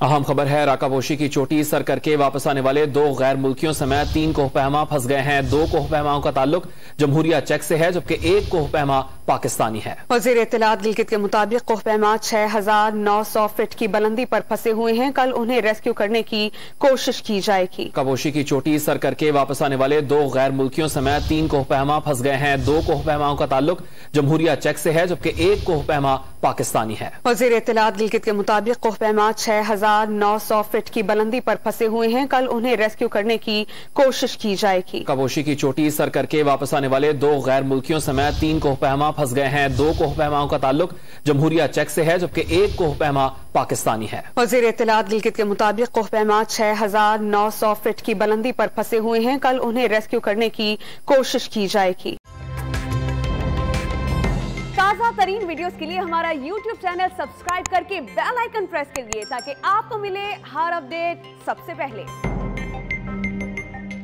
अहम खबर है, राकापोशी की चोटी सर करके वापस आने वाले 2 गैर मुल्कियों समेत 3 कोहपहमा फंस गए हैं। 2 कोहपहमाओं का ताल्लुक जमहूरिया चेक से है, जबकि 1 कोहपहमा पाकिस्तानी है। वजीर इत्तलात गिलगित के मुताबिक कोहपहमा 6900 फीट की बुलंदी पर फंसे हुए हैं। कल उन्हें रेस्क्यू करने की कोशिश की जाएगी। राकापोशी की चोटी सर करके वापस आने वाले 2 गैर मुल्कियों समेत 3 कोहपहमा फंस गए हैं। 2 कोहपहमाओं का ताल्लुक जमहूरिया चेक से है, जबकि 1 कोहपहमा पाकिस्तानी है। वजीर इत्तलात गिलगित के मुताबिक कोहपहमा 6900 फीट की बुलंदी पर फंसे हुए हैं। कल उन्हें रेस्क्यू करने की कोशिश की जाएगी। राकापोशी की चोटी सर करके वापस आने वाले 2 गैर मुल्कियों समेत 3 कोहपहमा फंस गए हैं। 2 कोहपहमाओं का ताल्लुक जमहूरिया चेक से है, जबकि 1 कोहपहमा पाकिस्तानी है। वजीर इत्तलात गिलगित के मुताबिक कोहपहमा 6900 फीट की बुलंदी पर फंसे हुए हैं। कल उन्हें रेस्क्यू करने की कोशिश की जाएगी। ताज़ा तरीन वीडियोस के लिए हमारा YouTube चैनल सब्सक्राइब करके बेल आइकन प्रेस करिए ताकि आपको मिले हर अपडेट सबसे पहले।